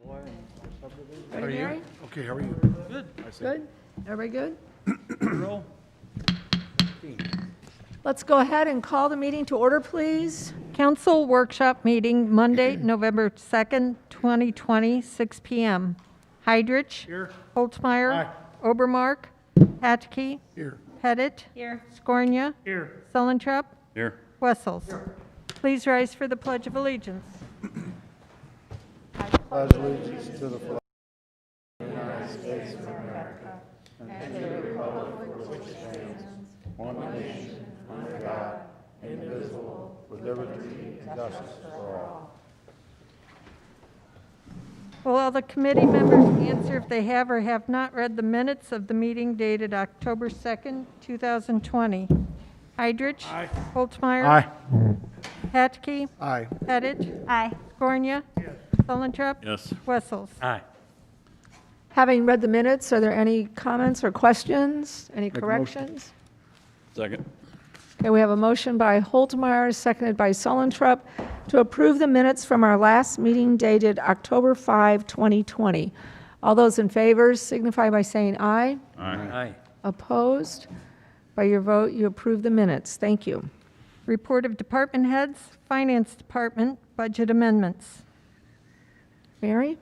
How are you? Okay, how are you? Good. Good? Everybody good? Roll. Let's go ahead and call the meeting to order, please. Council workshop meeting, Monday, November 2nd, 2020, 6 p.m. Heidrich. Here. Holtzmeyer. Aye. Obermark. Hatke. Here. Pettit. Here. Scornia. Here. Sullentrup. Here. Wessels. Please rise for the Pledge of Allegiance. Pledge allegiance to the flag of the United States of America and to the republic for which it stands, one nation, under God, indivisible, with liberty and justice for all. Will all the committee members answer if they have or have not read the minutes of the meeting dated October 2nd, 2020? Heidrich. Aye. Holtzmeyer. Aye. Hatke. Aye. Pettit. Aye. Scornia. Sullentrup. Yes. Wessels. Aye. Having read the minutes, are there any comments or questions? Any a motion. corrections? Second. Okay, we have a motion by Holtmeyer, seconded by Sullentrup, to approve the minutes from our last meeting dated October 5, 2020. All those in favor signify by saying aye. Aye. Opposed? By your vote, you approve the minutes. Thank you. Report of department heads, Finance Department, budget amendments. Mary?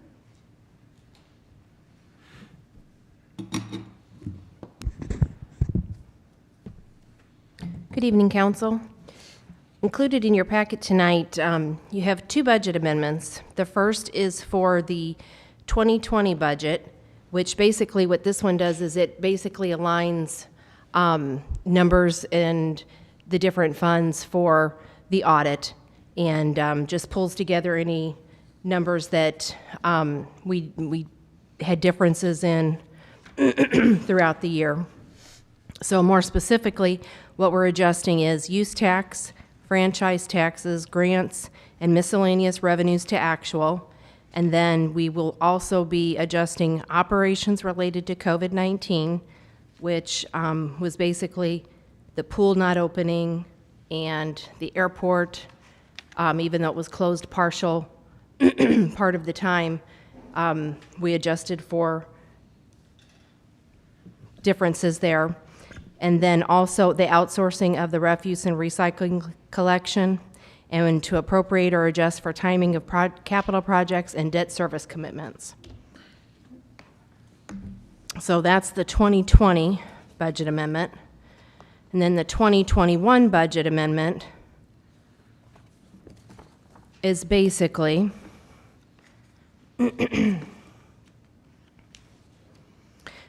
Good evening, Council. Included in your packet tonight, you have two budget amendments. The first is for the 2020 budget, which basically what this one does is it basically aligns numbers and the different funds for the audit and just pulls together any numbers that we had differences in throughout the year. So more specifically, what we're adjusting is use tax, franchise taxes, grants, and miscellaneous revenues to actual. And then we will also be adjusting operations related to COVID-19, which was basically the pool not opening and the airport, even though it was closed partial part of the time, we adjusted for differences there. And then also the outsourcing of the refuse and recycling collection, and to appropriate or adjust for timing of capital projects and debt service commitments. So that's the 2020 budget amendment. And then the 2021 budget amendment is basically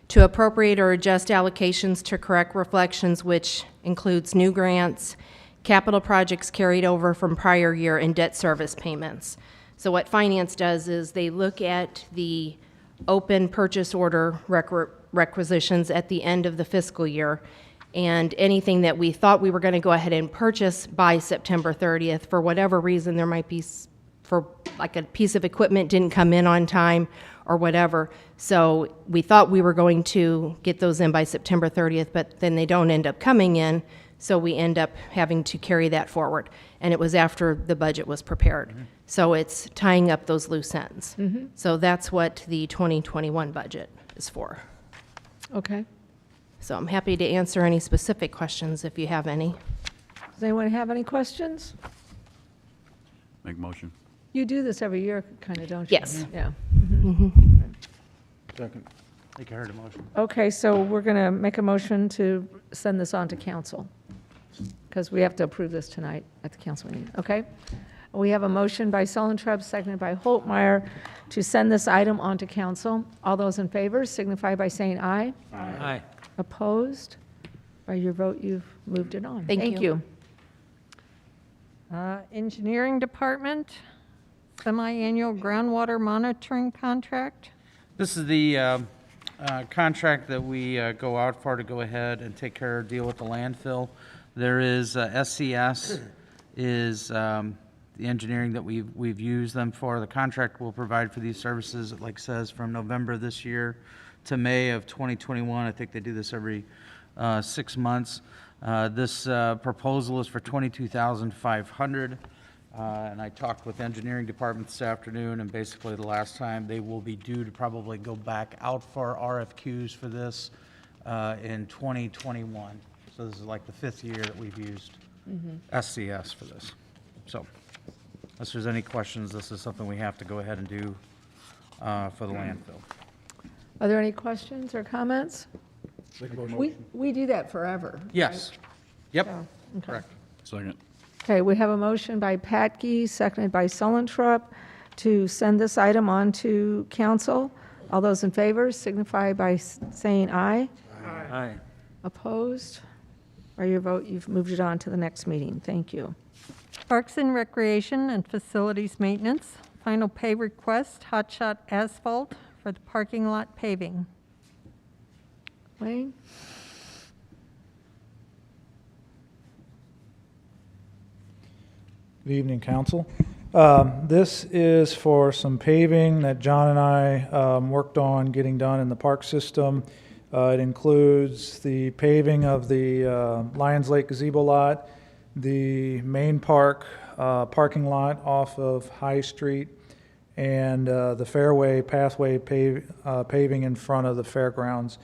to appropriate or adjust allocations to correct reflections, which includes new grants, capital projects carried over from prior year, and debt service payments. So what finance does is they look at the open purchase order requisitions at the end of the fiscal year, and anything that we thought we were going to go ahead and purchase by September 30th, for whatever reason, there might be for like a piece of equipment didn't come in on time or whatever. So we thought we were going to get those in by September 30th, but then they don't end up coming in. So we end up having to carry that forward. And it was after the budget was prepared. Mm-hmm. So it's tying up those loose ends. Mm-hmm. So that's what the 2021 budget is for. Okay. So I'm happy to answer any specific questions if you have any. Does anyone have any questions? Make motion. You do this every year, kind of, don't you? Yes. Yeah. Second. I think I heard a motion. Okay, so we're going to make a motion to send this on to council, because we have to approve this tonight at the council meeting, okay? We have a motion by Sullentrup, seconded by Holtmeyer, to send this item on to council. All those in favor signify by saying aye. Aye. Opposed? By your vote, you've moved it on. Thank you. Engineering Department, semi-annual groundwater monitoring contract. This is the contract that we go out for to go ahead and take care of, deal with the landfill. There is SCS is the engineering that we've used them for. The contract will provide for these services, like it says, from November this year to May of 2021. I think they do this every 6 months. This proposal is for $22,500. And I talked with the engineering department this afternoon, and basically the last time, they will be due to probably go back out for RFQs for this in 2021. So this is like the 5th year that we've used SCS for this. So unless there's any questions, this is something we have to go ahead and do for the landfill. Are there any questions or comments? We do that forever. Yes. Yep, Yeah, okay. correct. Second. Okay, we have a motion by Patke, seconded by Sullentrup, to send this item on to council. All those in favor signify by saying aye. Aye. Opposed? By your vote, you've moved it on to the next meeting. Thank you. Parks and Recreation and Facilities Maintenance, final pay request, Hot Shot Asphalt for the parking lot paving. Wayne? Good evening, council. This is for some paving that John and I worked on getting done in the park system. It includes the paving of the Lions Lake gazebo lot, the main park parking lot off of High Street, and the fairway pathway paving in front of the fairgrounds.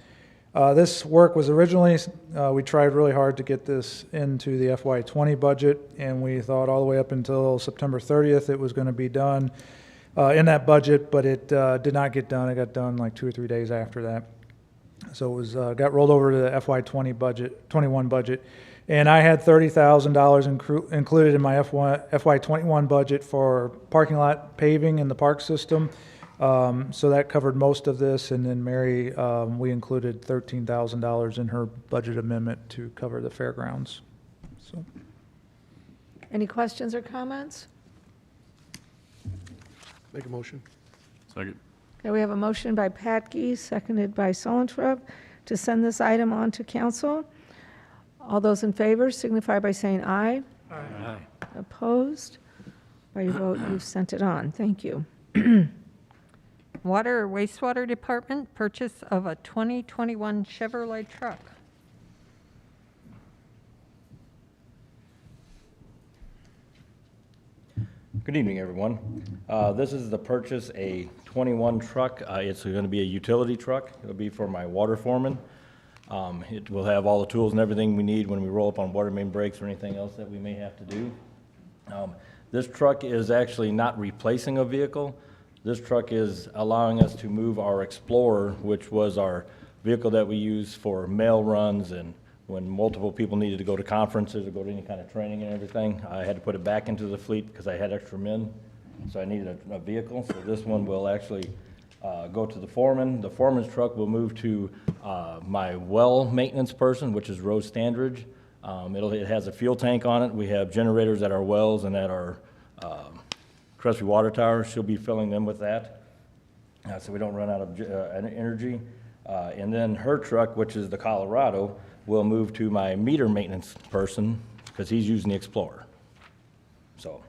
This work was originally, we tried really hard to get this into the FY20 budget, and we thought all the way up until September 30th it was going to be done in that budget, but it did not get done. It got done like 2 or 3 days after that. So it was got rolled over to the FY20 budget, 21 budget, and I had $30,000 included in my FY21 budget for parking lot paving in the park system. So that covered most of this, and then Mary, we included $13,000 in her budget amendment to cover the fairgrounds. So, Any questions or comments? Make a motion. Second. Okay, we have a motion by Patke, seconded by Sullentrup, to send this item on to council. All those in favor signify by saying aye. Aye. Opposed? By your vote, you've sent it on. Thank you. Water or Wastewater Department, purchase of a 2021 Chevrolet truck. Good evening, everyone. This is the purchase a 21 truck. It's going to be a utility truck. It'll be for my water foreman. It will have all the tools and everything we need when we roll up on water main breaks or anything else that we may have to do. This truck is actually not replacing a vehicle. This truck is allowing us to move our Explorer, which was our vehicle that we use for mail runs and when multiple people needed to go to conferences or go to any kind of training and everything. I had to put it back into the fleet because I had extra men, so I needed a vehicle. So this one will actually go to the foreman. The foreman's truck will move to my well maintenance person, which is Rose Standridge. It has a fuel tank on it. We have generators at our wells and at our Crespi water tower. She'll be filling them with that, so we don't run out of energy. And then her truck, which is the Colorado, will move to my meter maintenance person because he's using the Explorer. So,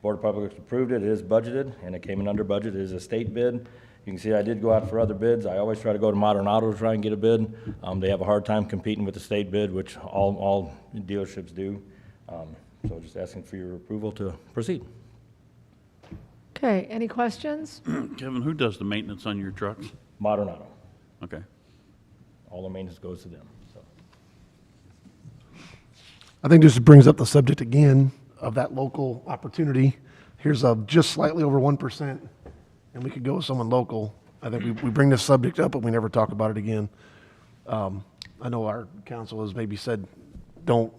Board of Public Works approved it. It is budgeted, and it came in under budget. It is a state bid. You can see I did go out for other bids. I always try to go to Modern Auto to try and get a bid. They have a hard time competing with the state bid, which all dealerships do. So just asking for your approval to proceed. Okay, any questions? Kevin, who does the maintenance on your trucks? Modern Auto. Okay. All the maintenance goes to them, so. I think this brings up the subject again of that local opportunity. Here's just slightly over 1%, and we could go with someone local. I think we bring this subject up, but we never talk about it again. I know our council has maybe said, don't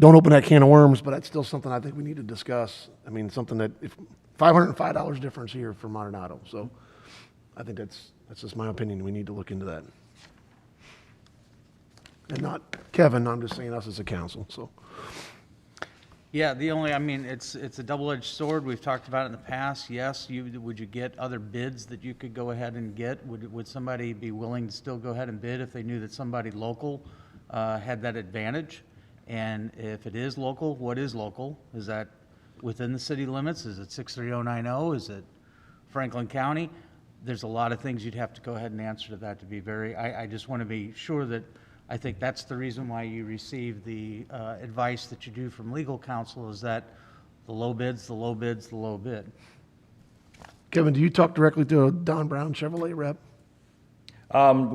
open that can of worms, but that's still something I think we need to discuss. I mean, something that, if $505 difference here for Modern Auto, so I think that's just my opinion. We need to look into that. And not Kevin, I'm just saying us as a council, so. Yeah, I mean, it's a double-edged sword. We've talked about it in the past. Yes, would you get other bids that you could go ahead and get? Would somebody be willing to still go ahead and bid if they knew that somebody local had that advantage? And if it is local, what is local? Is that within the city limits? Is it 63090? Is it Franklin County? There's a lot of things you'd have to go ahead and answer to that to be I just want to be sure that, I think that's the reason why you receive the advice that you do from legal counsel, is that The low bid's the low bid's the low bid. Kevin, do you talk directly to a Don Brown Chevrolet rep?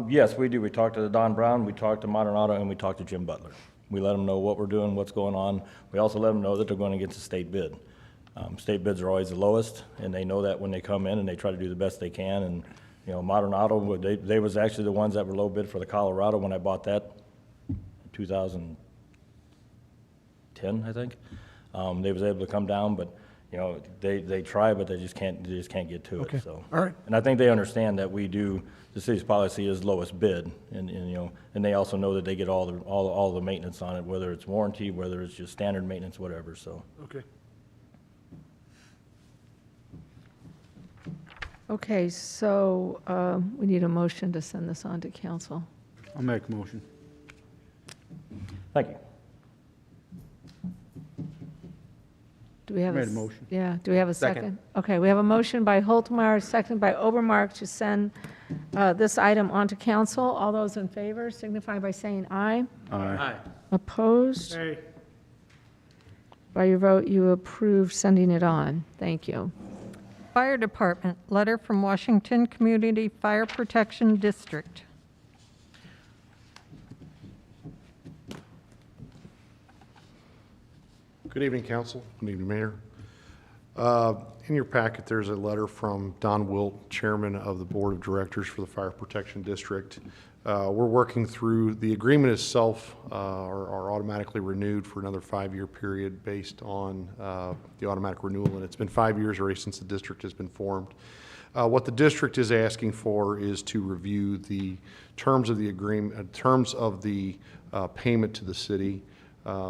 Yes, we do. We talked to Don Brown, we talked to Modern Auto, and we talked to Jim Butler. We let them know what we're doing, what's going on. We also let them know that they're going against the state bid. State bids are always the lowest, and they know that when they come in, and they try to do the best they can. And, you know, Modern Auto, they was actually the ones that were low bid for the Colorado when I bought that in 2010, I think. They was able to come down, but, you know, they try, but they just can't get to Okay. it, so. All right. And I think they understand that we do, the city's policy is lowest bid, and, you know, and they also know that they get all the maintenance on it, whether it's warranty, whether it's just standard maintenance, whatever, so. Okay. Okay, so we need a motion to send this on to council. I'll make a motion. Thank you. Do we have Made a motion. Yeah, do we have a second? Okay, we have a motion by Holtmeyer, seconded by Obermark to send this item on to council. All those in favor signify by saying aye. Aye. Opposed? By your vote, you approve sending it on. Thank you. Fire Department, letter from Washington Community Fire Protection District. Good evening, council. Good evening, Mayor. In your packet, there's a letter from Don Wilt, Chairman of the Board of Directors for the Fire Protection District. We're working through, the agreement itself are automatically renewed for another 5-year period based on the automatic renewal, and it's been 5 years already since the district has been formed. What the district is asking for is to review the terms of the agreement, terms of the payment to the city.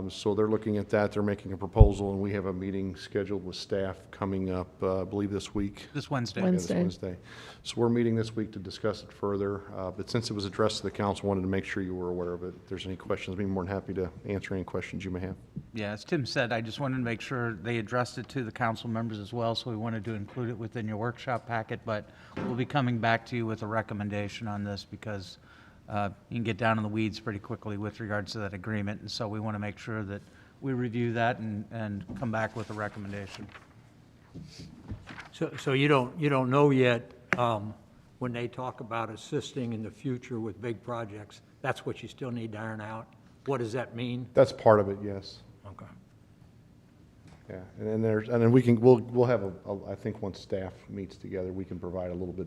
So they're looking at that, they're making a proposal, and we have a meeting scheduled with staff coming up, I believe this week. This Wednesday. Yeah, this Wednesday. Wednesday. So we're meeting this week to discuss it further, but since it was addressed to the council, wanted to make sure you were aware of it. If there's any questions, I'd be more than happy to answer any questions you may have. Yeah, as Tim said, I just wanted to make sure they addressed it to the council members as well, so we wanted to include it within your workshop packet, but we'll be coming back to you with a recommendation on this because you can get down in the weeds pretty quickly with regards to that agreement, and so we want to make sure that we review that and come back with a recommendation. So you don't know yet, when they talk about assisting in the future with big projects, that's what you still need to iron out? What does that mean? That's part of it, yes. Okay. Yeah, and then and then we'll have I think once staff meets together, we can provide a little bit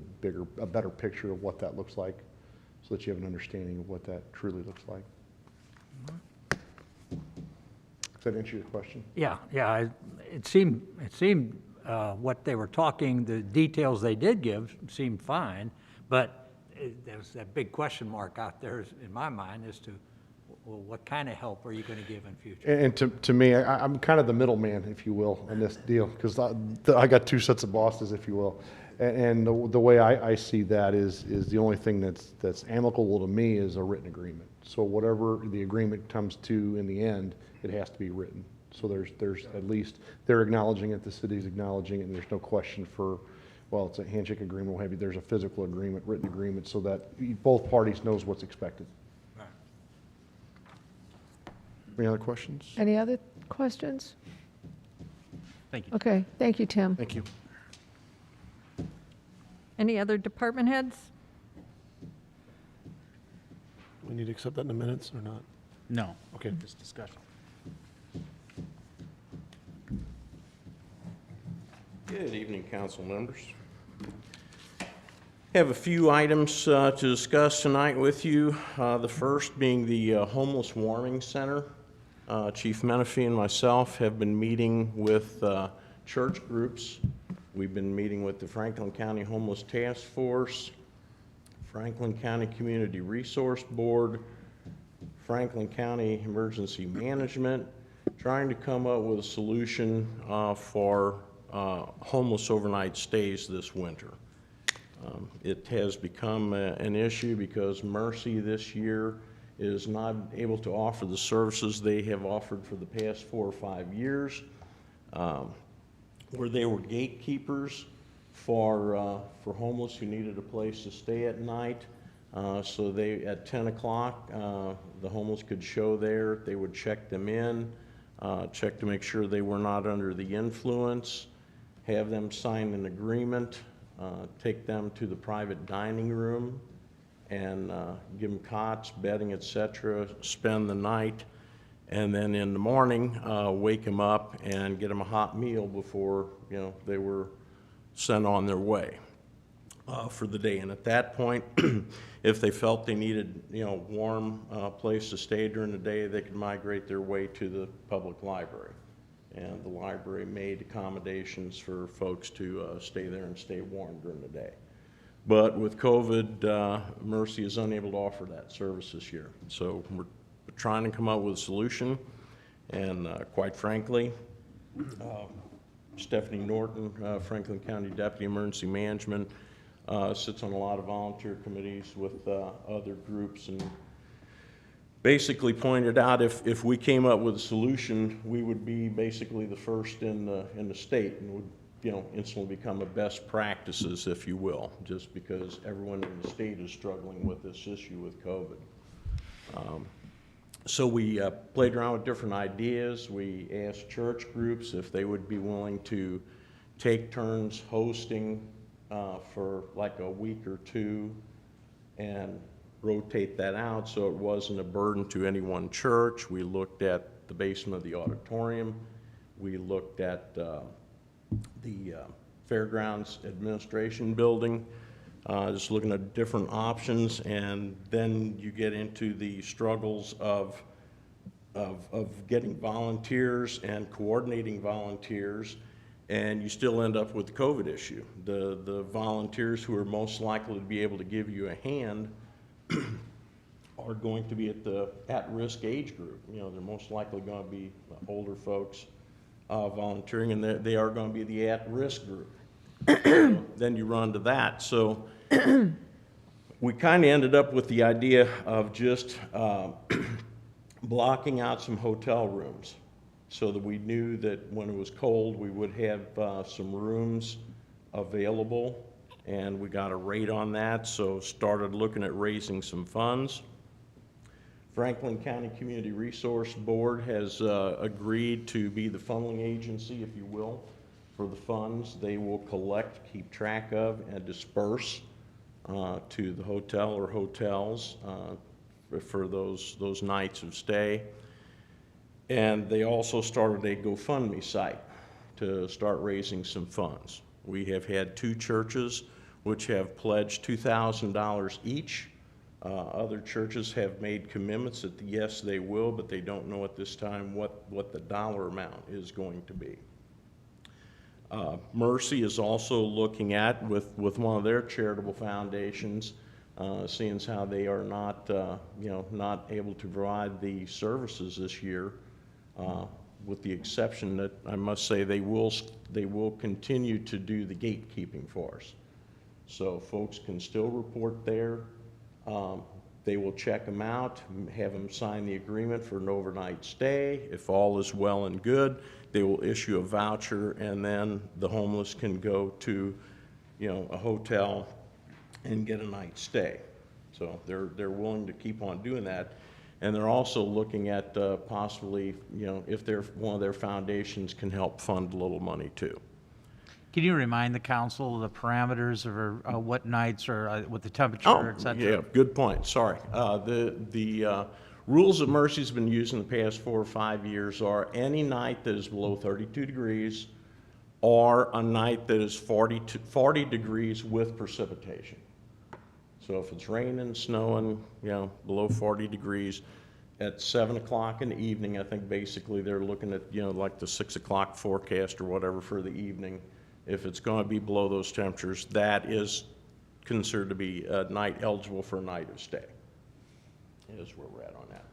a better picture of what that looks like, so that you have an understanding of what that truly looks like. Does that answer your question? Yeah, it seemed what they were talking, the details they did give seemed fine, but there's that big question mark out there in my mind as to, well, what kind of help are you going to give in future? And to me, I'm kind of the middleman, if you will, in this deal, because I got two sets of bosses, if you will. And the way I see that is the only thing that's amicable to me is a written agreement. So whatever the agreement comes to in the end, it has to be written. So there's at least, they're acknowledging it, the city's acknowledging it, and there's no question for, well, it's a handshake agreement, what have you, there's a physical agreement, written agreement, so that both parties knows what's expected. Any other questions? Any other questions? Thank you. Okay, thank you, Tim. Thank you. Any other department heads? We need to accept that in the minutes or not? No. Okay. Just discussion. Good evening, council members. Have a few items to discuss tonight with you. The first being the Homeless Warming Center. Chief Menefee and myself have been meeting with church groups. We've been meeting with the Franklin County Homeless Task Force, Franklin County Community Resource Board, Franklin County Emergency Management, trying to come up with a solution for homeless overnight stays this winter. It has become an issue because Mercy this year is not able to offer the services they have offered for the past 4 or 5 years, where they were gatekeepers for homeless who needed a place to stay at night. So they, at 10 o'clock, the homeless could show there, they would check them in. check to make sure they were not under the influence, have them sign an agreement, take them to the private dining room, and give them cots, bedding, etc., spend the night, and then in the morning, wake them up and get them a hot meal before, they were sent on their way for the day. And at that point, if they felt they needed, warm place to stay during the day, they could migrate their way to the public library. And the library made accommodations for folks to stay there and stay warm during the day. But with COVID, Mercy is unable to offer that service this year. So we're trying to come up with a solution. And quite frankly, Stephanie Norton, Franklin County Deputy Emergency Management, sits on a lot of volunteer committees with other groups, and basically pointed out if we came up with a solution, we would be basically the first in the state, and would instantly become a best practices, if you will, just because everyone in the state is struggling with this issue with COVID. So we played around with different ideas. We asked church groups if they would be willing to take turns hosting for like a week or two and rotate that out so it wasn't a burden to any one church. We looked at the basement of the auditorium. We looked at the Fairgrounds Administration Building, just looking at different options, and then you get into the struggles of getting volunteers and coordinating volunteers, and you still end up with the COVID issue. The volunteers who are most likely to be able to give you a hand are going to be at the at-risk age group. They're most likely going to be older folks volunteering, and they are going to be the at-risk group. Then you run to that. So we kind of ended up with the idea of just blocking out some hotel rooms so that we knew that when it was cold, we would have some rooms available, and we got a rate on that, so started looking at raising some funds. Franklin County Community Resource Board has agreed to be the funneling agency, if you will, for the funds. They will collect, keep track of, and disperse to the hotel or hotels for those nights of stay. And they also started a GoFundMe site to start raising some funds. We have had 2 churches which have pledged $2,000 each. Other churches have made commitments that yes, they will, but they don't know at this time what the dollar amount is going to be. Mercy is also looking at, with one of their charitable foundations, seeing as how they are not, not able to provide the services this year, with the exception that I must say they will continue to do the gatekeeping for us. So folks can still report there. They will check them out, have them sign the agreement for an overnight stay. If all is well and good, they will issue a voucher, and then the homeless can go to, a hotel and get a night's stay. So they're willing to keep on doing that. And they're also looking at possibly, if one of their foundations can help fund a little money too. Can you remind the council the parameters of what nights or with the temperature, et cetera? Yeah, good point, sorry. The rules that Mercy's been using the past 4 or 5 years are any night that is below 32 degrees or a night that is 40 degrees with precipitation. So if it's raining, snowing, below 40 degrees, at 7 o'clock in the evening, I think basically they're looking at, like the 6 o'clock forecast or whatever for the evening. If it's going to be below those temperatures, that is considered to be a night eligible for a night of stay, is where we're at on that.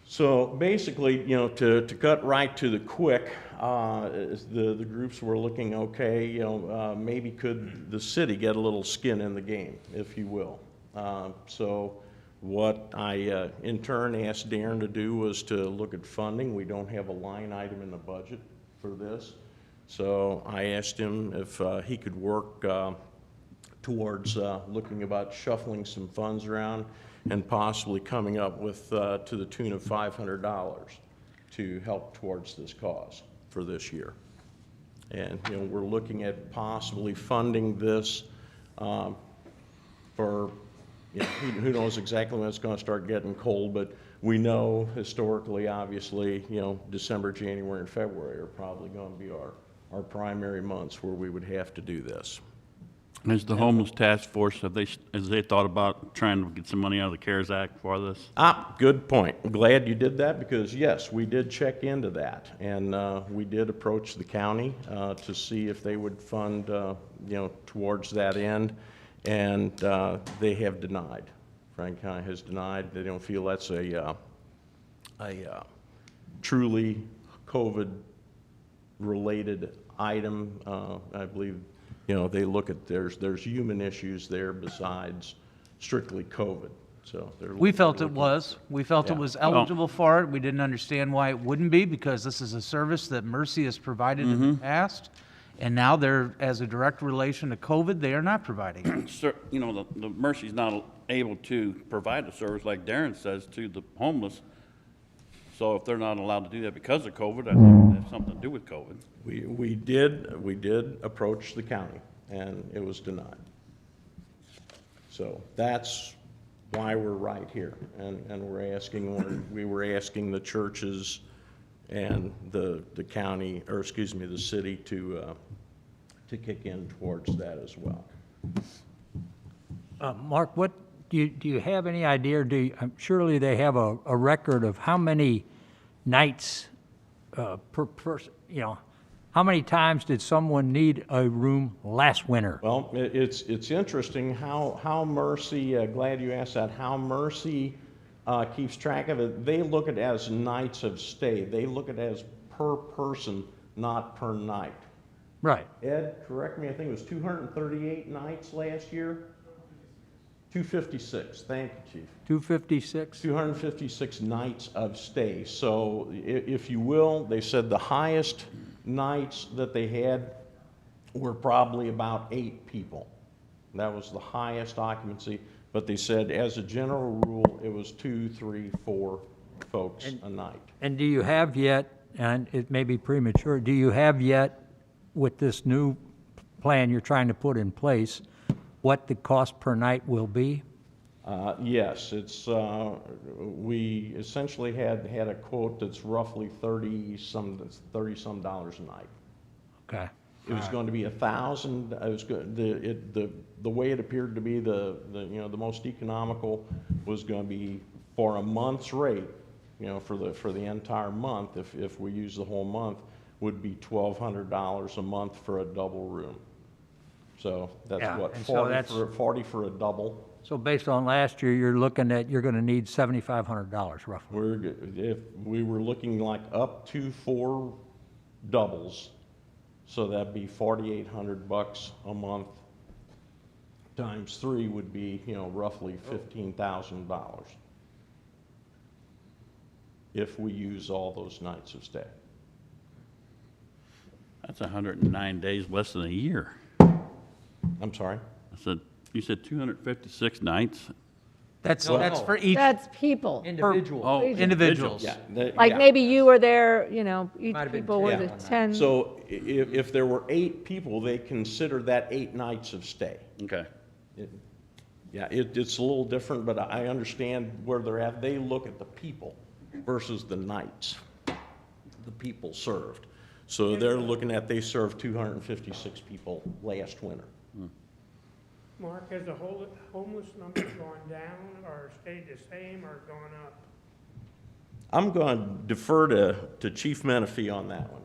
So basically, to cut right to the quick, the groups were looking, okay, maybe could the city get a little skin in the game, if you will. So what I in turn asked Darren to do was to look at funding. We don't have a line item in the budget for this. So I asked him if he could work towards looking about shuffling some funds around and possibly coming up with to the tune of $500. to help towards this cause for this year. And, you know, we're looking at possibly funding this for, you know, who knows exactly when it's going to start getting cold, but we know historically, obviously, you know, December, January, and February are probably going to be our primary months where we would have to do this. Has the homeless task force, has they thought about trying to get some money out of the CARES Act for this? Good point. I'm glad you did that because, yes, we did check into that. And we did approach the county to see if they would fund, you know, towards that end. And they have denied. Frank County has denied. They don't feel that's a truly COVID-related item. I believe, you know, they look at, there's human issues there besides strictly COVID. So they're We felt it looking- was. We felt it Yeah. was eligible for it. We didn't understand why it wouldn't be, because this is a service that Mercy has provided in the past. And now they're, as a direct relation to COVID, they are not providing it. Sir, you know, the Mercy's not able to provide a service like Darren says to the homeless. So if they're not allowed to do that because of COVID, I think it has something to do with COVID. We did approach the county, and it was denied. So that's why we're right here, and we were asking the churches and the county, or excuse me, the city to kick in towards that as well. Mark, what, do you have any idea, surely they have a record of how many nights per person, you know, how many times did someone need a room last winter? Well, it's interesting how Mercy, glad you asked that, how Mercy keeps track of it. They look at it as nights of stay. They look at it as per person, not per night. Right. Ed, correct me, I think it was 238 nights last year? 256, thank you, Chief. 256? 256 nights of stay. So if you will, they said the highest nights that they had were probably about 8 people. That was the highest occupancy, but they said as a general rule, it was 2, 3, 4 folks a night. And do you have yet, and it may be premature, do you have yet, with this new plan you're trying to put in place, what the cost per night will be? Yes, it's, we essentially had a quote that's roughly $30-some dollars a night. Okay. It was going to be 1,000. It was good. The way it appeared to be the most economical was going to be for a month's rate, you know, for the entire month. If we use the whole month, would be $1,200 a month for a double room. So that's Yeah, what, and so 40 for a double. So based on last year, you're looking at, you're going to need $7,500 roughly. If we were looking like up to 4 doubles, so that'd be $4,800 a month times 3 would be, you know, roughly $15,000 if we use all those nights of stay. That's 109 days, less than a year. I'm sorry? You said 256 nights? That's No. for each That's people. individual. Oh, Individuals. Yeah. Like maybe you were there, you know, each Might have been people were 10 the 10. So if there were 8 people, they consider that 8 nights of stay. Okay. Yeah, it's a little different, but I understand where they're at. They look at the people versus the nights, the people served. So they're looking at, they served 256 people last winter. Mark, has the homeless number gone down or stayed the same or gone up? I'm going to defer to Chief Menifee on that one.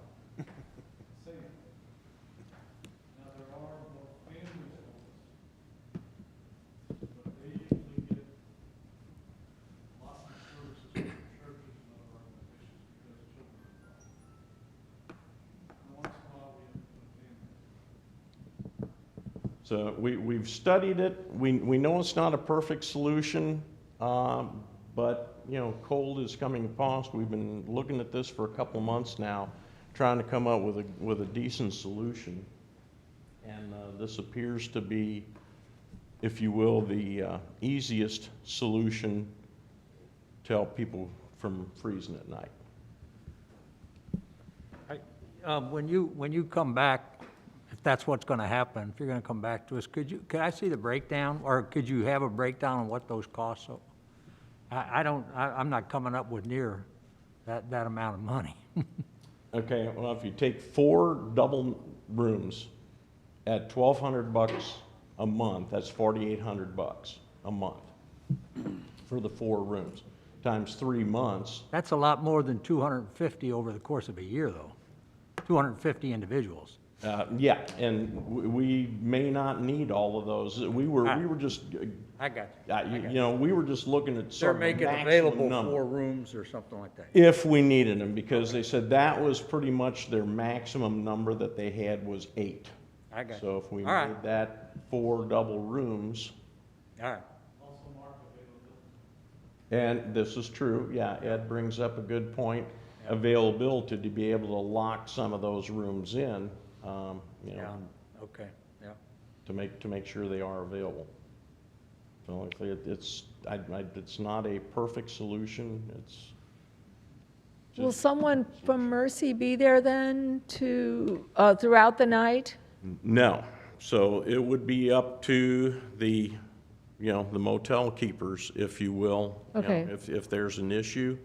So we've studied it. We know it's not a perfect solution, but, you know, cold is coming fast. We've been looking at this for a couple months now, trying to come up with a decent solution. And this appears to be, if you will, the easiest solution to help people from freezing at night. when you come back, if that's what's going to happen, if you're going to come back to us, could I see the breakdown, or could you have a breakdown on what those costs are? I'm not coming up with near that amount of money. Okay, well, if you take 4 double rooms at $1,200 a month, that's $4,800 a month for the 4 rooms, times 3 months. That's a lot more than 250 over the course of a year, though. 250 individuals. Yeah, and we may not need all of those. We were just, I got you know, we were just looking at They're sort of a making maximum available number. 4 rooms or something like that. If we needed them, because they said that was pretty much their maximum number that they had was 8. I got So if we All right. made that 4 double rooms, All right. and this is true, yeah, Ed brings up a good point, availability to be able to lock some of those rooms in, you Yeah, know, okay, yeah. to make sure they are available. So like it's not a perfect solution, it's. Will someone from Mercy be there then throughout the night? No, so it would be up to the, you know, the motel keepers, if you will. You know, Okay. If there's an issue,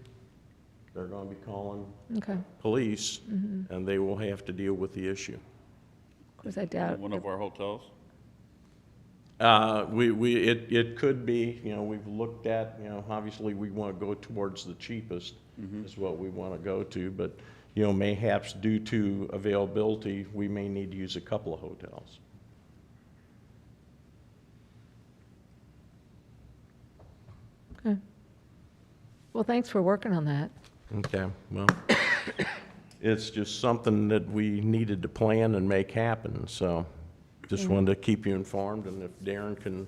they're gonna be calling Okay, police, and they will have to deal with the issue. of course, I doubt. One of our hotels? It could be, you know, we've looked at, you know, obviously we want to go towards the cheapest is what we want to go to, but, you know, mayhaps due to availability, we may need to use a couple of hotels. Okay. Well, thanks for working on that. Okay, well, it's just something that we needed to plan and make happen, so just wanted to keep you informed, and if Darren can,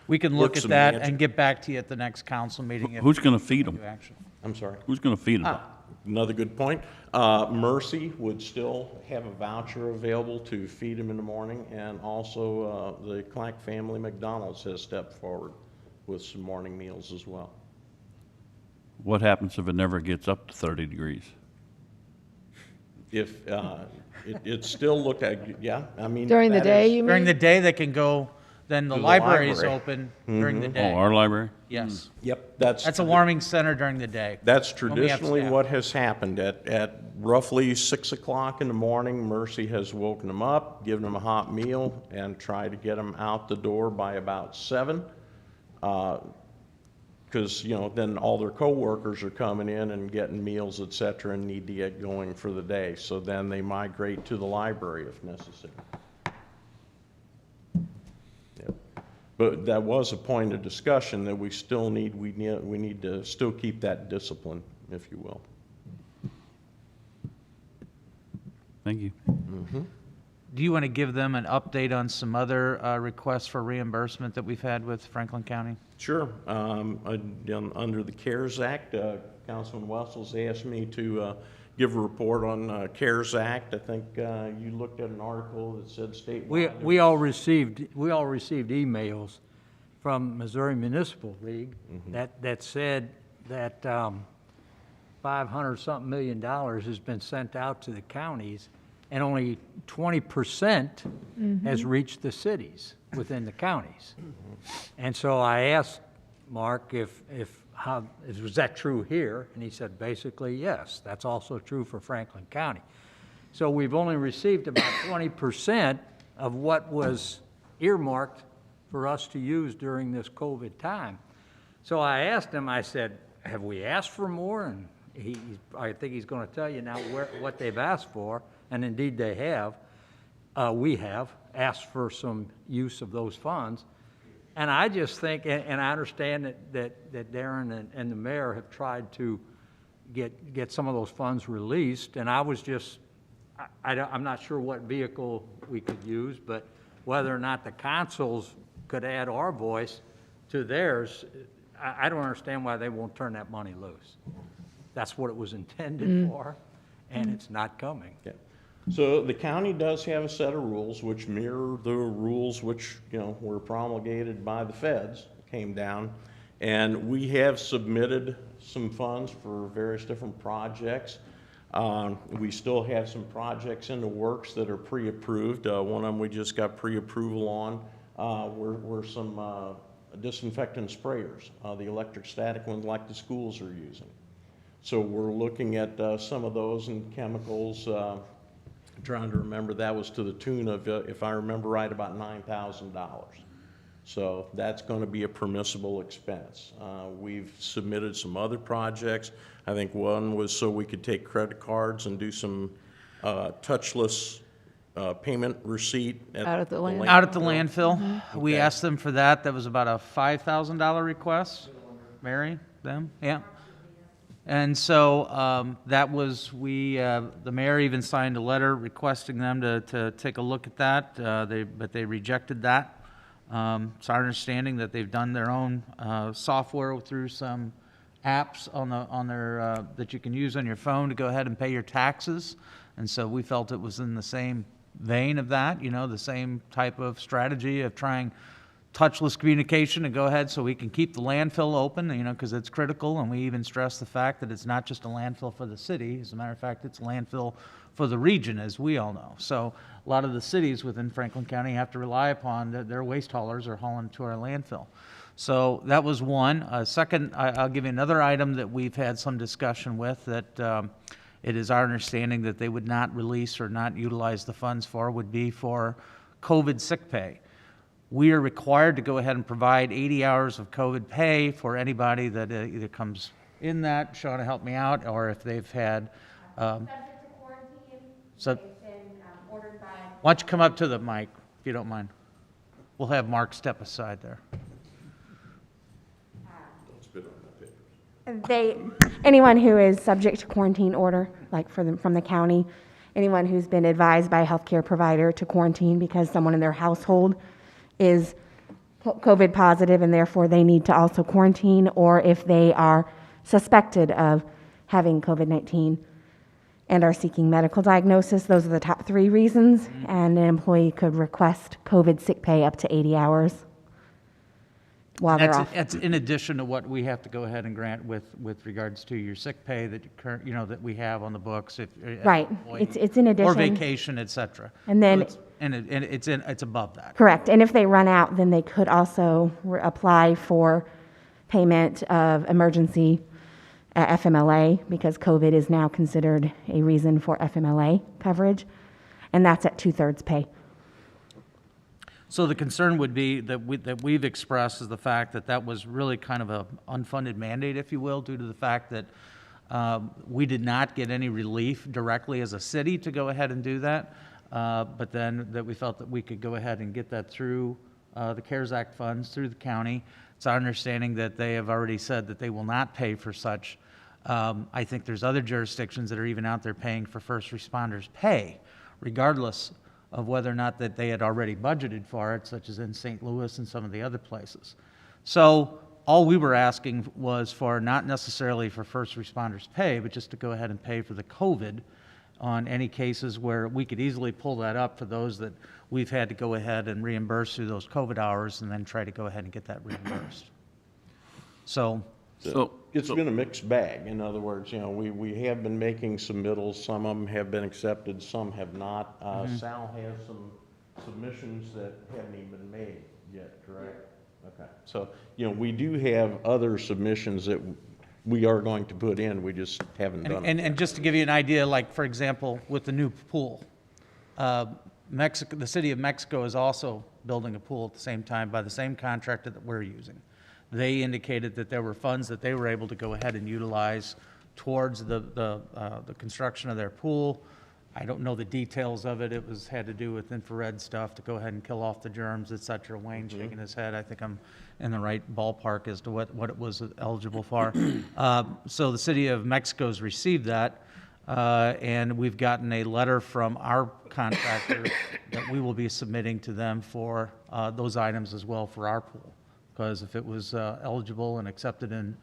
We can Work look at some that magic. and get back to you at the next council meeting. if Who's gonna feed them? do action. I'm sorry. Who's gonna feed them? Another good point. Mercy would still have a voucher available to feed them in the morning, and also the Clack family McDonald's has stepped forward with some morning meals as well. What happens if it never gets up to 30 degrees? If, it's still looked at, yeah, I mean. During the that day, is- you During the mean? day, they can go, then the To the library is library. open during the Oh, day. our library? Yes. Yep, that's. That's a warming center during the day. That's when we have traditionally staff. what has happened. At roughly 6 o'clock in the morning, Mercy has woken them up, given them a hot meal, and tried to get them out the door by about 7. Because, you know, then all their coworkers are coming in and getting meals, et cetera, and need to get going for the day. So then they migrate to the library if necessary. Yep. But that was a point of discussion that we still need, we need to still keep that discipline, if you will. Thank you. Do you want to give them an update on some other requests for reimbursement that we've had with Franklin County? Sure. Under the CARES Act, Councilman Wessels asked me to give a report on CARES Act. I think you looked at an article that said statewide. We all received emails from Missouri Municipal League that said that $500-something million has been sent out to the counties, and only 20% has reached the cities within the counties. And so I asked Mark was that true here? And he said, basically, yes, that's also true for Franklin County. So we've only received about 20% of what was earmarked for us to use during this COVID time. So I asked him, I said, have we asked for more? And I think he's going to tell you now what they've asked for, and indeed they have. We have asked for some use of those funds. And I just think, and I understand that Darren and the mayor have tried to get some of those funds released, and I was just, I'm not sure what vehicle we could use, but whether or not the councils could add our voice to theirs, I don't understand why they won't turn that money loose. That's what it was intended for, and it's not coming. Yeah. So the county does have a set of rules which mirror the rules which, you know, were promulgated by the feds, came down. And we have submitted some funds for various different projects. We still have some projects in the works that are pre-approved. One of them we just got pre-approval on were some disinfectant sprayers, the electric static ones like the schools are using. So we're looking at some of those and chemicals. Trying to remember, that was to the tune of, if I remember right, about $9,000. So that's going to be a permissible expense. We've submitted some other projects. I think one was so we could take credit cards and do some touchless payment receipt Out at the landfill. Out at the landfill. We asked them for that. That was about a $5,000 request. Mary, them, yeah. And so that was, the mayor even signed a letter requesting them to take a look at that, but they rejected that. It's our understanding that they've done their own software through some apps on their that you can use on your phone to go ahead and pay your taxes. And so we felt it was in the same vein of that, you know, the same type of strategy of trying touchless communication to go ahead so we can keep the landfill open, you know, because it's critical. And we even stress the fact that it's not just a landfill for the city. As a matter of fact, it's a landfill for the region, as we all know. So a lot of the cities within Franklin County have to rely upon their waste haulers are hauling to our landfill. So that was one. Second, I'll give you another item that we've had some discussion with that it is our understanding that they would not release or not utilize the funds for would be for COVID sick pay. We are required to go ahead and provide 80 hours of COVID pay for anybody that either comes in that, Shauna, help me out, or if they've had. Subject to quarantine. So, It's been ordered by. why don't you come up to the mic, if you don't mind? We'll have Mark step aside there. Anyone who is subject to quarantine order, like from the county, anyone who's been advised by a healthcare provider to quarantine because someone in their household is COVID positive and therefore they need to also quarantine, or if they are suspected of having COVID-19 and are seeking medical diagnosis. Those are the top 3 reasons, and an employee could request COVID sick pay up to 80 hours while they're off. That's in addition to what we have to go ahead and grant with regards to your sick pay that you know, that we have on the books. If Right. It's in addition. Or vacation, et cetera. And then- It's above that. Correct. And if they run out, then they could also apply for payment of emergency FMLA, because COVID is now considered a reason for FMLA coverage, and that's at 2/3 pay. So the concern would be that we've expressed is the fact that that was really kind of a unfunded mandate, if you will, due to the fact that we did not get any relief directly as a city to go ahead and do that. But then that we felt that we could go ahead and get that through the CARES Act funds, through the county. It's our understanding that they have already said that they will not pay for such. I think there's other jurisdictions that are even out there paying for first responders pay, regardless of whether or not that they had already budgeted for it, such as in St. Louis and some of the other places. So all we were asking was for not necessarily for first responders pay, but just to go ahead and pay for the COVID on any cases where we could easily pull that up for those that we've had to go ahead and reimburse through those COVID hours and then try to go ahead and get that reimbursed. So It's been a mixed bag. In other words, you know, we have been making submittals. Some of them have been accepted, some have not. Sal has some submissions that haven't even been made yet, correct? Okay. So, you know, we do have other submissions that we are going to put in, we just haven't done it. And just to give you an idea, like, for example, with the new pool, Mexico, the city of Mexico is also building a pool at the same time by the same contractor that we're using. They indicated that there were funds that they were able to go ahead and utilize towards the construction of their pool. I don't know the details of it. It had to do with infrared stuff to go ahead and kill off the germs, et cetera. Wayne shaking his head. I think I'm in the right ballpark as to what it was eligible for. So the city of Mexico's received that, and we've gotten a letter from our contractor that we will be submitting to them for those items as well for our pool. Because if it was eligible and accepted in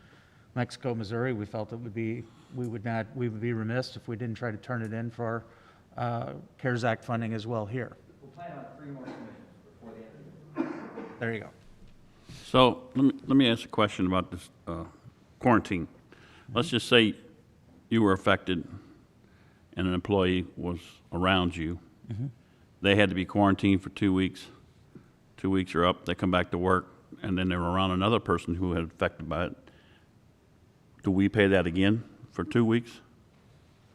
Mexico, Missouri, we felt it would be, we would be remiss if we didn't try to turn it in for CARES Act funding as well here. We'll plan on 3 more submissions before the end of the year. There you go. So let me ask a question about this quarantine. Let's just say you were affected and an employee was around you, they had to be quarantined for 2 weeks. 2 weeks are up, they come back to work, and then they were around another person who had affected by it. Do we pay that again for 2 weeks?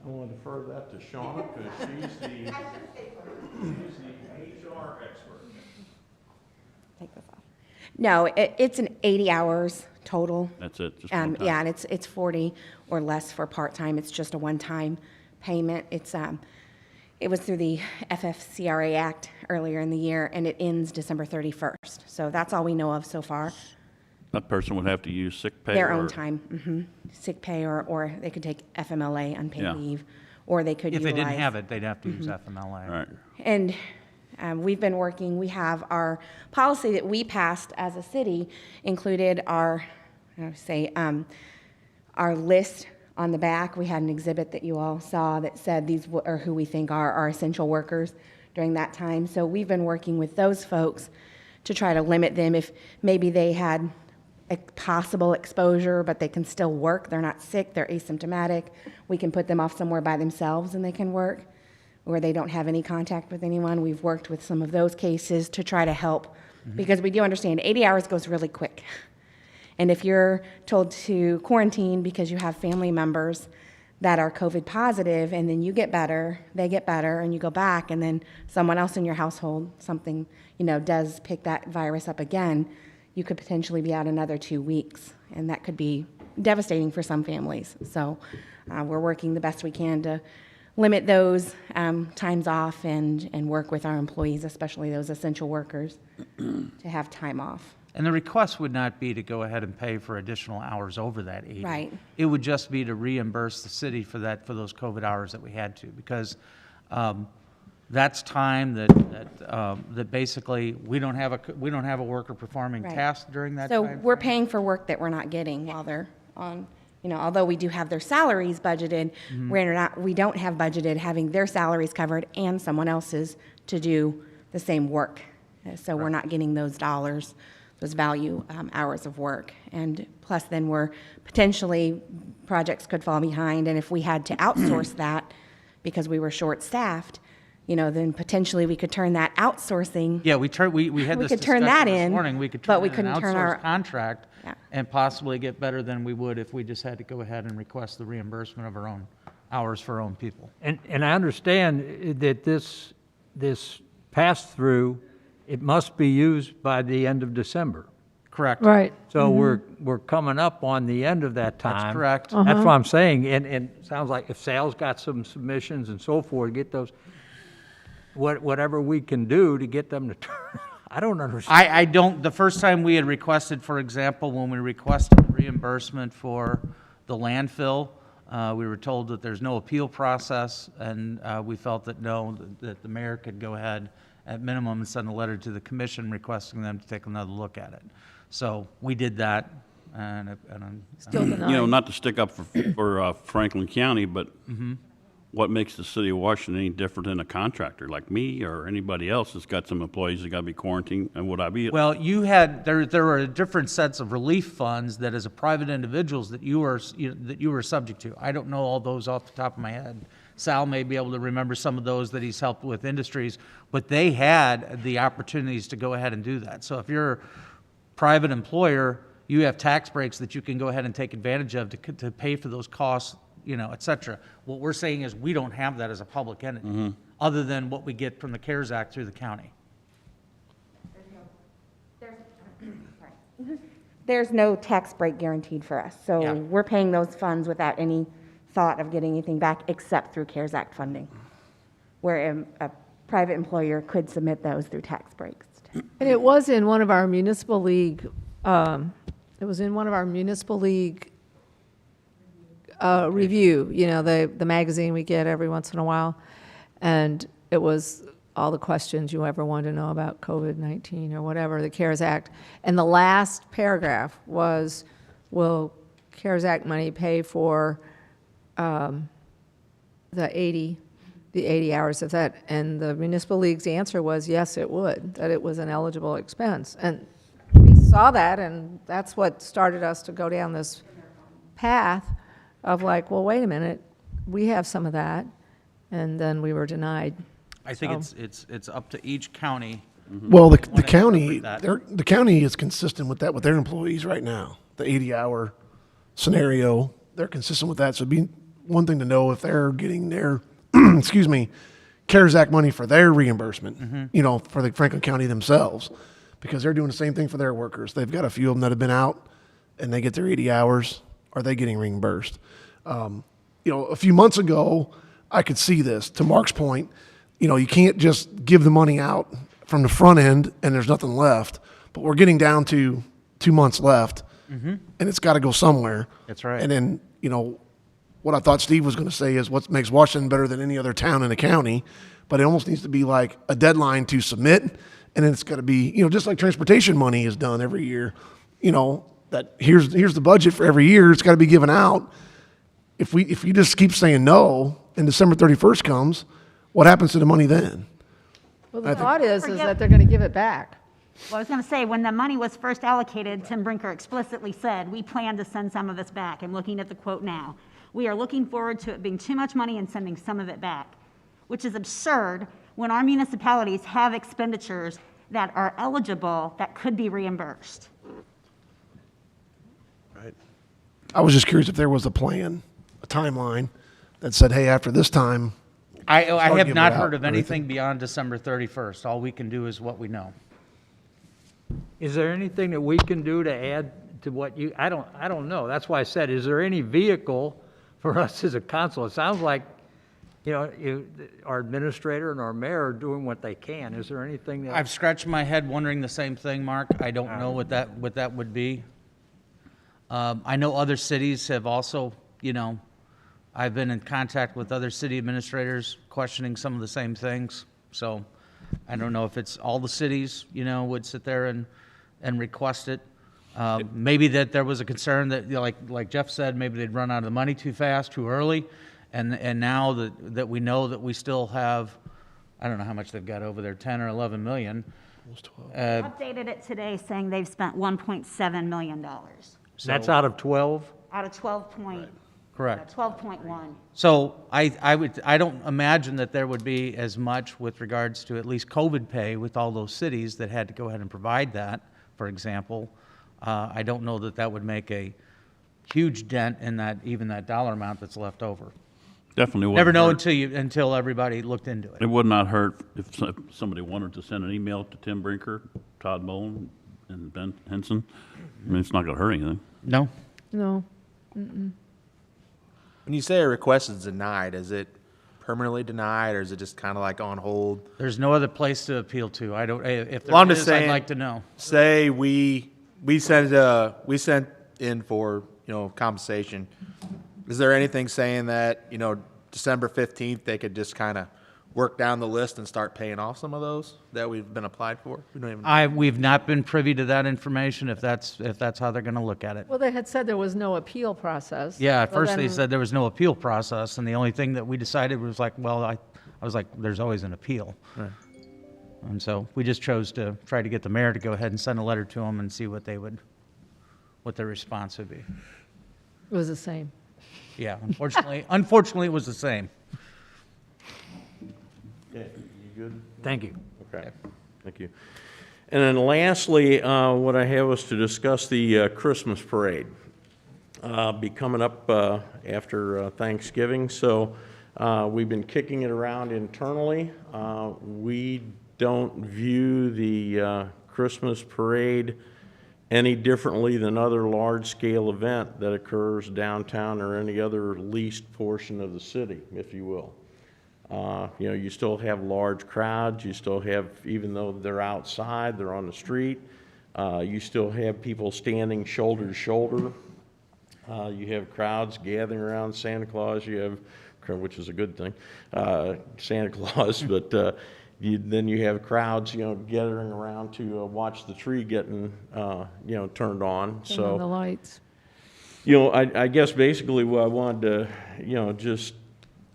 I want to defer that to Shauna, because she's the HR expert. Take this off. No, it's an 80 hours total. That's it, just one time? Yeah, and it's 40 or less for part-time. It's just a one-time payment. It was through the FFCRA Act earlier in the year, and it ends December 31st. So that's all we know of so far. That person would have to use sick pay? Their own or- time, sick pay, or they could take FMLA, unpaid Yeah. leave, or they could If they didn't utilize- have it, they'd have to use FMLA. Right. And we've been working, we have our policy that we passed as a city included our, our list on the back. We had an exhibit that you all saw that said these are who we think are our essential workers during that time. So we've been working with those folks to try to limit them if maybe they had a possible exposure, but they can still work. They're not sick, they're asymptomatic. We can put them off somewhere by themselves and they can work, where they don't have any contact with anyone. We've worked with some of those cases to try to help, because we do understand 80 hours goes really quick. And if you're told to quarantine because you have family members that are COVID positive, and then you get better, they get better, and you go back, and then someone else in your household, something, does pick that virus up again, you could potentially be out another 2 weeks, and that could be devastating for some families. So we're working the best we can to limit those times off and work with our employees, especially those essential workers, to have time off. And the request would not be to go ahead and pay for additional hours over that 80. Right. It would just be to reimburse the city for those COVID hours that we had to, because that's time that basically we don't have a worker performing Right. tasks during that So time. we're paying for work that we're not getting while they're on, although we do have their salaries budgeted, we don't have budgeted having their salaries covered and someone else's to do the same work. So we're not getting those dollars, those value hours of work. And plus then potentially projects could fall behind, and if we had to outsource that because we were short-staffed, then potentially we could turn that outsourcing. Yeah, we had We this could turn discussion that this in, morning. We could but turn we in an couldn't turn our- outsourced contract Yeah. and possibly get better than we would if we just had to go ahead and request the reimbursement of our own hours for our own people. And I understand that this pass-through, it must be used by the end of December. Correct. Right. So we're coming up on the end of that time. That's correct. That's what I'm saying, and it sounds like if Sal's got some submissions and so forth, get those, whatever we can do to get them to turn, I don't understand. The first time we had requested, for example, when we requested reimbursement for the landfill, we were told that there's no appeal process, and we felt that that the mayor could go ahead at minimum and send a letter to the commission requesting them to take another look at it. So we did that, and Still denied. Not to stick up for Franklin County, but what makes the city of Washington any different than a contractor like me or anybody else that's got some employees that got to be quarantined? And would I be? Well, there were different sets of relief funds that as a private individuals that you were subject to. I don't know all those off the top of my head. Sal may be able to remember some of those that he's helped with industries, but they had the opportunities to go ahead and do that. So if you're a private employer, you have tax breaks that you can go ahead and take advantage of to pay for those costs, et cetera. What we're saying is we don't have that as a public entity, other than what we get from the CARES Act through the county. There's no tax break guaranteed for us, so Yeah. we're paying those funds without any thought of getting anything back except through CARES Act funding, where a private employer could submit those through tax breaks. And it was in one of our municipal league, review, the magazine we get every once in a while. And it was all the questions you ever wanted to know about COVID-19 or whatever, the CARES Act. And the last paragraph was, will CARES Act money pay for the 80 hours of that? And the municipal league's answer was, yes, it would, that it was an eligible expense. And we saw that, and that's what started us to go down this path of like, well, wait a minute, we have some of that, and then we were denied. I think So- it's up to each county. Well, the Wanna county, interpret that. the county is consistent with that with their employees right now. The 80-hour scenario, they're consistent with that. So it'd be one thing to know if they're getting their, excuse me, CARES Act money for their reimbursement, you know, for the Franklin County themselves, because they're doing the same thing for their workers. They've got a few of them that have been out and they get their 80 hours. Are they getting reimbursed? You know, a few months ago, I could see this. To Mark's point, you know, you can't just give the money out from the front end and there's nothing left. But we're getting down to 2 months left, and it's got to go somewhere. That's right. And then, you know, what I thought Steve was going to say is what makes Washington better than any other town in the county. But it almost needs to be like a deadline to submit, and then it's got to be, you know, just like transportation money is done every year. You know, that here's the budget for every year. It's got to be given out. If you just keep saying no, and December 31st comes, what happens to the money then? Well, the thought is that they're going to give it back. Well, I was going to say, when the money was first allocated, Tim Brinker explicitly said, we plan to send some of this back. I'm looking at the quote now. We are looking forward to it being too much money and sending some of it back, which is absurd when our municipalities have expenditures that are eligible that could be reimbursed. I was just curious if there was a plan, a timeline that said, hey, after this time, I Start have giving not it out heard of or anything. anything beyond December 31st. All we can do is what we know. Is there anything that we can do to add to what you, I don't know. That's why I said, is there any vehicle for us as a council? It sounds like, you know, our administrator and our mayor are doing what they can. Is there anything that? I've scratched my head wondering the same thing, Mark. I don't know what that would be. I know other cities have also, you know, I've been in contact with other city administrators questioning some of the same things. So I don't know if it's all the cities, you know, would sit there and request it. Maybe that there was a concern that, you know, like Jeff said, maybe they'd run out of the money too fast, too early. And now that we know that we still have, I don't know how much they've got over there, 10 or 11 million. Updated it today saying they've spent $1.7 million That's out of 12? out of 12 point. Correct. 12.1. So I don't imagine that there would be as much with regards to at least COVID pay with all those cities that had to go ahead and provide that, for example. I don't know that that would make a huge dent in that, even that dollar amount that's left over. Definitely wouldn't Never know hurt. until everybody looked into It it. would not hurt if somebody wanted to send an email to Tim Brinker, Todd Bowen, and Ben Henson. I mean, it's not going to hurt anything. No? No. When you say a request is denied, is it permanently denied, or is it just kind of like on hold? There's no other place to appeal to. I don't, if Well, I'm there just is, I'd saying, like to know. Say we sent in for, you know, compensation. Is there anything saying that, you know, December 15th, they could just kind of work down the list and start paying off some of those that we've been applied for? We don't even. We've not been privy to that information, if that's how they're going to look at it. Well, they had said there was no appeal process. Yeah, at Well, first they then- said there was no appeal process, and the only thing that we decided was like, well, I was like, there's always an appeal. Right. And so we just chose to try to get the mayor to go ahead and send a letter to them and see what their response would be. It was the same. Yeah, unfortunately, it was the same. Okay, you good? Thank you. Okay, thank you. And then lastly, what I have is to discuss the Christmas parade. Be coming up after Thanksgiving, so we've been kicking it around internally. We don't view the Christmas parade any differently than other large-scale event that occurs downtown or any other leased portion of the city, if you will. You know, you still have large crowds, you still have, even though they're outside, they're on the street, you still have people standing shoulder to shoulder. You have crowds gathering around Santa Claus, you have, which is a good thing, Santa Claus, but then you have crowds, you know, gathering around to watch the tree getting, you know, turned on. Turn on the lights. You know, I guess basically what I wanted to, you know, just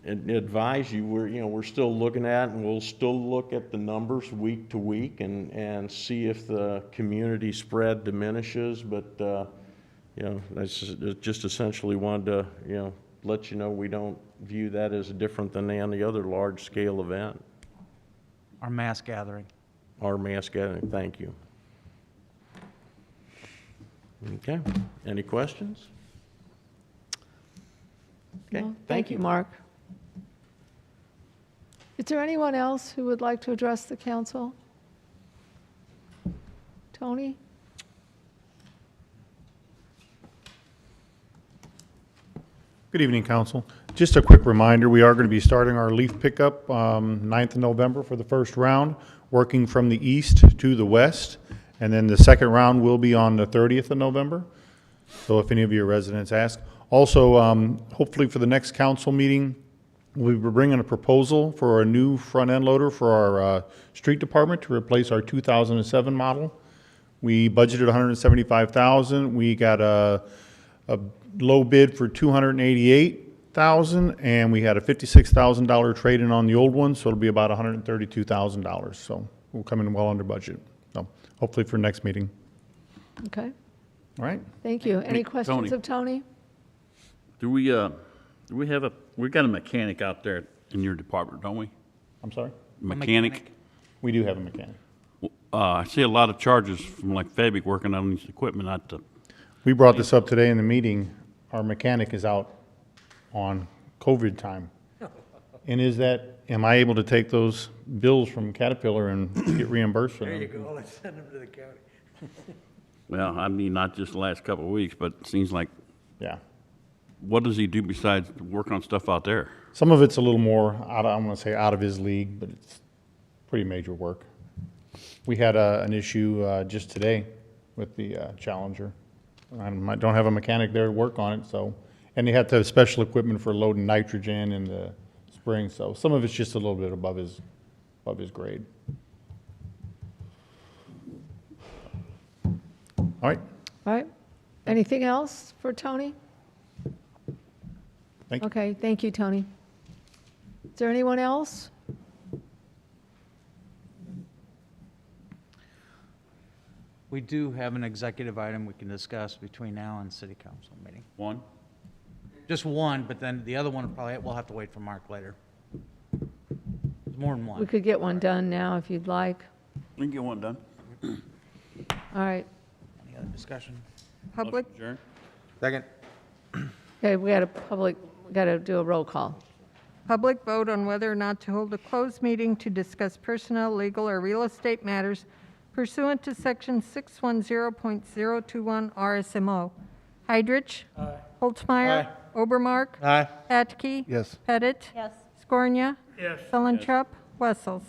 advise you, we're still looking at, and we'll still look at the numbers week to week and see if the community spread diminishes, but, you know, that's just essentially wanted to, you know, let you know we don't view that as different than any other large-scale event. Our mass gathering. Our mass gathering, thank you. Okay, any questions? Okay, No? Thank you, Mark. Is there anyone else who would like to address the council? Tony? Good evening, council. Just a quick reminder, we are going to be starting our leaf pickup 9th of November for the first round, working from the east to the west, and then the second round will be on the 30th of November. So if any of your residents ask. Also, hopefully for the next council meeting, we'll be bringing a proposal for a new front-end loader for our street department to replace our 2007 model. We budgeted $175,000. We got a low bid for $288,000, and we had a $56,000 trade-in on the old one, so it'll be about $132,000. So we'll come in well under budget. So hopefully for next meeting. Okay, All right. thank you. Any Hey, questions Tony. of Tony? We got a mechanic out there in your department, don't we? I'm sorry? Mechanic? We do have a mechanic. I see a lot of charges from like Fabic working on this equipment at the, We brought this up today in the meeting. Our mechanic is out on COVID time. And am I able to take those bills from Caterpillar and get reimbursed for them? There you go, let's send them to the county. well, I mean, not just the last couple of weeks, but it seems like, Yeah. what does he do besides work on stuff out there? Some of it's a little more, I don't want to say out of his league, but it's pretty major work. We had an issue just today with the Challenger. I don't have a mechanic there to work on it, so, and they have to have special equipment for loading nitrogen in the spring, so some of it's just a little bit above his grade. All right, All right, anything else for Tony? thank you. Okay, thank you, Tony. Is there anyone else? We do have an executive item we can discuss between now and city council meeting. One? Just one, but then the other one probably, we'll have to wait for Mark later. There's more than We one. could get one done now if you'd like. We can get one done. All right, Any other discussion? Public, Adjourn? Second. okay, we got to do a roll call. public vote on whether or not to hold a closed meeting to discuss personnel, legal, or real estate matters pursuant to Section 610.021 RSMO. Heidrich? Holtzmeyer? Obermark? Aye. Atke? Yes. Pettit? Yes. Scornia? Yes. Sullentrup? Wessels?